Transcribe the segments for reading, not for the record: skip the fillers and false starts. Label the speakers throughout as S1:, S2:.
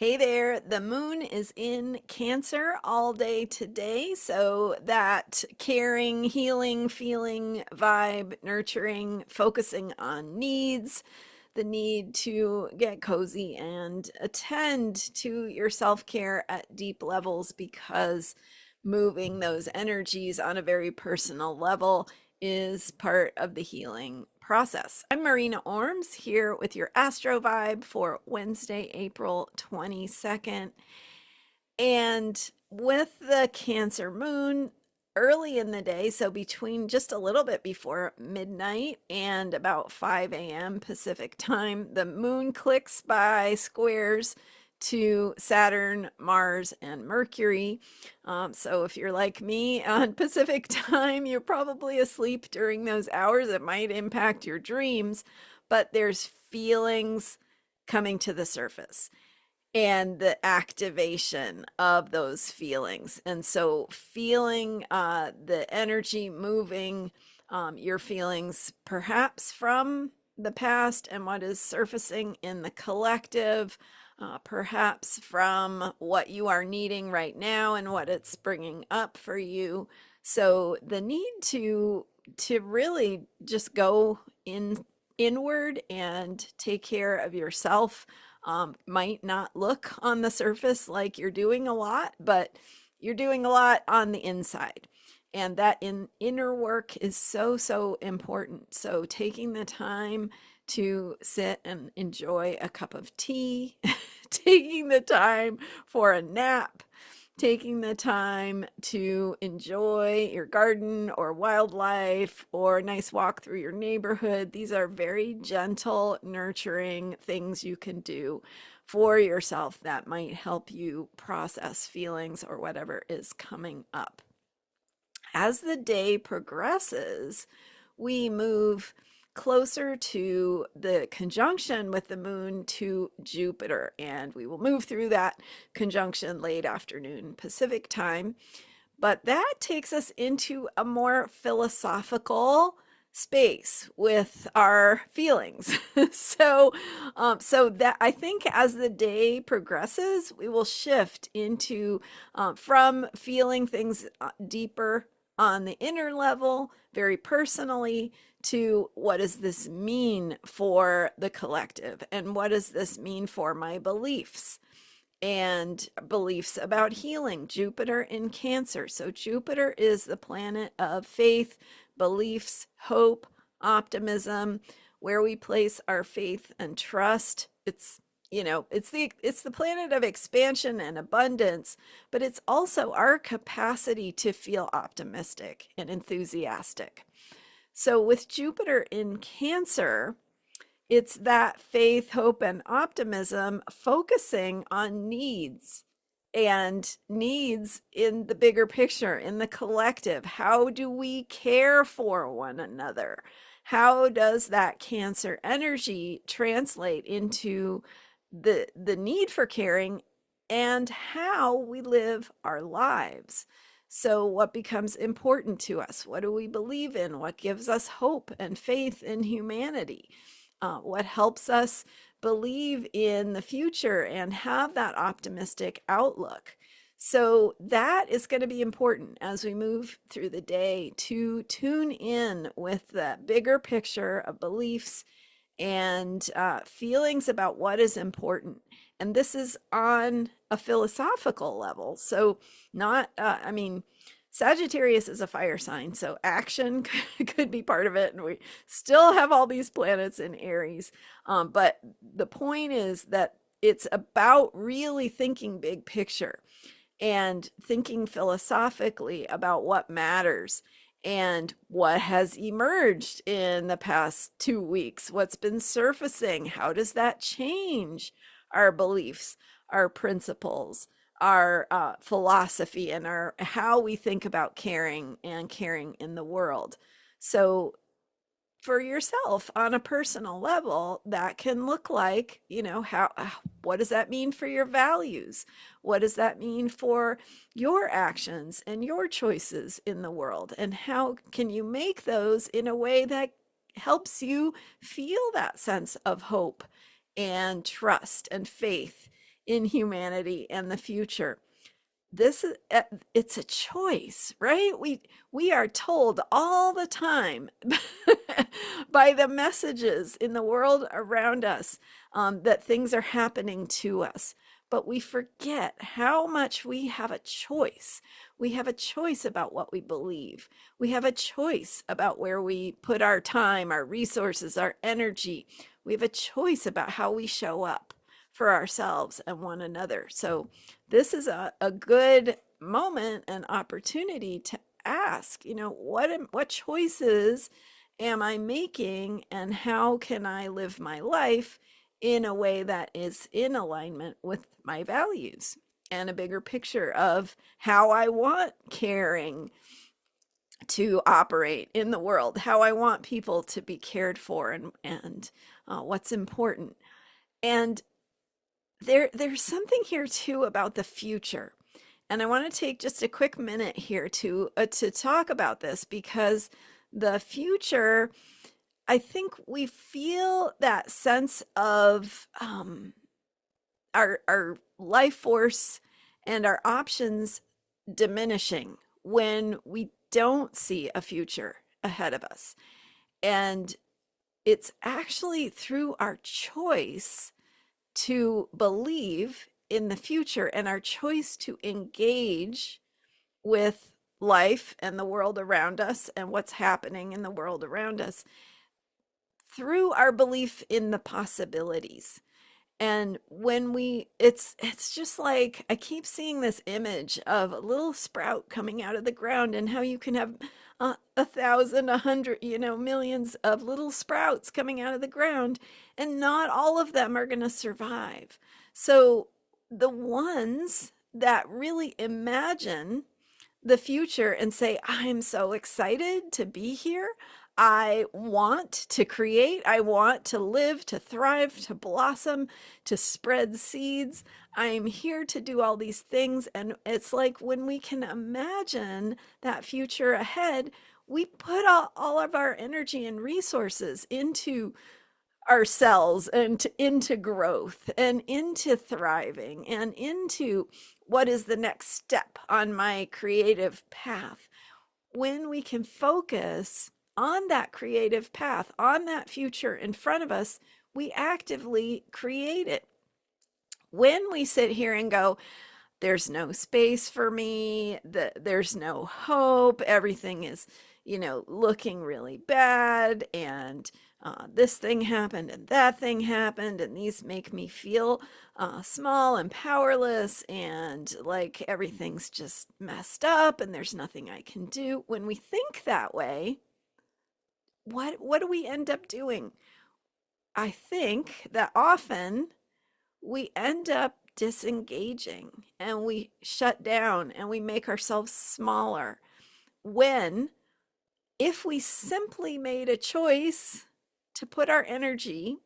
S1: Hey there, the moon is in Cancer all day today, so that caring, healing, feeling vibe, nurturing, focusing on needs, the need to get cozy and attend to your self care at deep levels because moving those energies on a very personal level is part of the healing process. I'm Marina Orms here with your Astro Vibe for Wednesday, April 22nd. And with the Cancer moon early in the day, so between just a little bit before midnight and about 5 a.m. Pacific time, the moon clicks by squares to Saturn, Mars, and Mercury. So if you're like me on Pacific time, you're probably asleep during those hours. It might impact your dreams, but there's feelings coming to the surface and the activation of those feelings. And so feeling the energy moving, your feelings perhaps from the past and what is surfacing in the collective, perhaps from what you are needing right now and what it's bringing up for you. So the need to really just go inward and take care of yourself might not look on the surface like you're doing a lot, but you're doing a lot on the inside. And that inner work is so important. So taking the time to sit and enjoy a cup of tea, taking the time for a nap, taking the time to enjoy your garden or wildlife or a nice walk through your neighborhood. These are very gentle, nurturing things you can do for yourself that might help you process feelings or whatever is coming up. As the day progresses, we move closer to the conjunction with the moon to Jupiter, and we will move through that conjunction late afternoon Pacific time. But that takes us into a more philosophical space with our feelings. So that I think as the day progresses, we will shift into from feeling things deeper on the inner level, very personally, to what does this mean for the collective and what does this mean for my beliefs and beliefs about healing. Jupiter in Cancer. So Jupiter is the planet of faith, beliefs, hope, optimism, where we place our faith and trust. It's the planet of expansion and abundance, but it's also our capacity to feel optimistic and enthusiastic. So with Jupiter in Cancer, it's that faith, hope, and optimism focusing on needs and needs in the bigger picture, in the collective. How do we care for one another? How does that Cancer energy translate into the need for caring and how we live our lives? So, what becomes important to us? What do we believe in? What gives us hope and faith in humanity? What helps us believe in the future and have that optimistic outlook? So that is going to be important as we move through the day to tune in with the bigger picture of beliefs and feelings about what is important. And this is on a philosophical level. So, not, Sagittarius is a fire sign, so action could be part of it. And we still have all these planets in Aries. But the point is that it's about really thinking big picture and thinking philosophically about what matters and what has emerged in the past 2 weeks, what's been surfacing, how does that change our beliefs, our principles, our philosophy, and our how we think about caring and caring in the world. So for yourself on a personal level, that can look like, what does that mean for your values? What does that mean for your actions and your choices in the world? And how can you make those in a way that helps you feel that sense of hope and trust and faith in humanity and the future. This is it's a choice, right? We are told all the time by the messages in the world around us, that things are happening to us, but we forget how much we have a choice. We have a choice about what we believe. We have a choice about where we put our time, our resources, our energy. We have a choice about how we show up for ourselves and one another. So this is a good moment and opportunity to ask, what choices am I making, and how can I live my life in a way that is in alignment with my values and a bigger picture of how I want caring to operate in the world, how I want people to be cared for, and what's important. And there's something here too about the future. And I want to take just a quick minute here to talk about this, because the future, I think we feel that sense of our life force and our options diminishing when we don't see a future ahead of us. And it's actually through our choice to believe in the future and our choice to engage with life and the world around us and what's happening in the world around us through our belief in the possibilities. And when it's just like, I keep seeing this image of a little sprout coming out of the ground, and how you can have 1,000, 100, millions of little sprouts coming out of the ground, and not all of them are going to survive. So the ones that really imagine the future and say, I'm so excited to be here. I want to create. I want to live, to thrive, to blossom, to spread seeds. I'm here to do all these things. And it's like when we can imagine that future ahead, we put all of our energy and resources into ourselves and into growth and into thriving and into what is the next step on my creative path. When we can focus on that creative path, on that future in front of us, we actively create it. When we sit here and go, there's no space for me, there's no hope, everything is, looking really bad, and this thing happened and that thing happened, and these make me feel small and powerless, and like everything's just messed up and there's nothing I can do. When we think that way, what do we end up doing? I think that often we end up disengaging, and we shut down and we make ourselves smaller, when if we simply made a choice to put our energy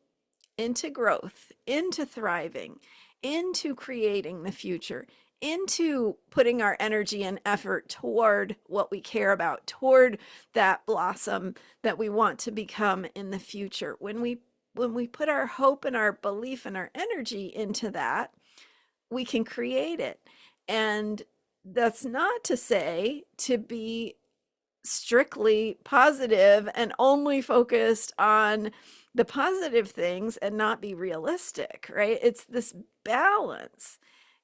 S1: into growth, into thriving, into creating the future, into putting our energy and effort toward what we care about, toward that blossom that we want to become in the future. When we put our hope and our belief and our energy into that, we can create it. And that's not to say to be strictly positive and only focused on the positive things and not be realistic, right? It's this balance.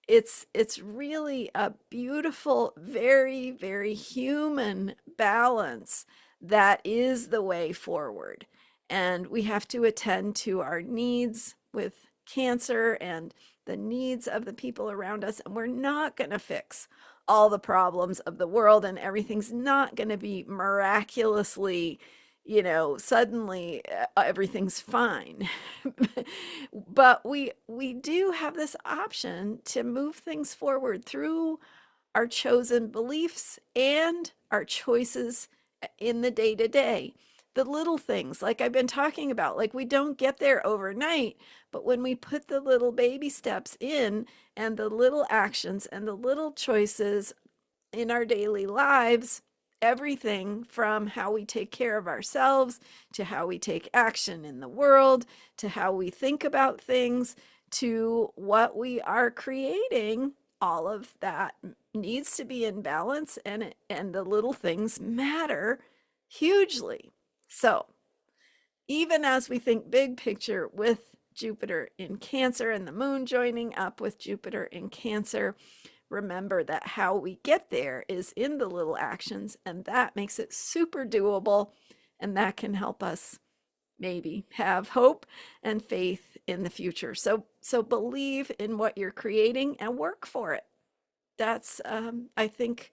S1: It's really a beautiful, very, very human balance that is the way forward. And we have to attend to our needs with Cancer and the needs of the people around us. And we're not going to fix all the problems of the world, and everything's not going to be miraculously, suddenly everything's fine. But we do have this option to move things forward through our chosen beliefs and our choices in the day to day. The little things, like I've been talking about, like we don't get there overnight, but when we put the little baby steps in, and the little actions and the little choices in our daily lives, everything from how we take care of ourselves, to how we take action in the world, to how we think about things, to what we are creating, all of that needs to be in balance, and the little things matter hugely. So, even as we think big picture with Jupiter in Cancer and the moon joining up with Jupiter in Cancer, remember that how we get there is in the little actions, and that makes it super doable, and that can help us maybe have hope and faith in the future. So believe in what you're creating and work for it. That's I think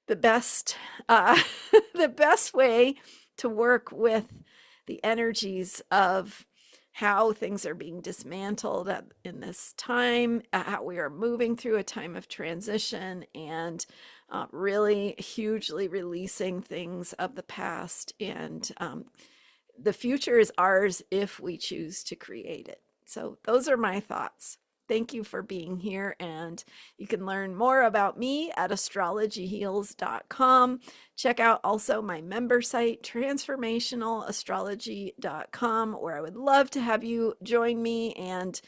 S1: the best the best way to work with the energies of how things are being dismantled in this time, how we are moving through a time of transition, and really hugely releasing things of the past. And the future is ours if we choose to create it. So those are my thoughts. Thank you for being here, and you can learn more about me at astrologyheals.com. Check out also my member site, transformationalastrology.com, where I would love to have you join me, and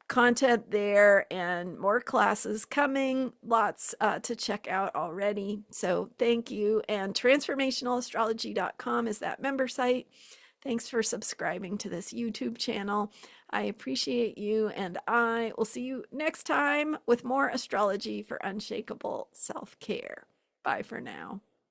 S1: content there and more classes coming, lots to check out already. So thank you. And transformationalastrology.com is that member site. Thanks for subscribing to this YouTube channel. I appreciate you, and I will see you next time with more astrology for unshakable self-care. Bye for now.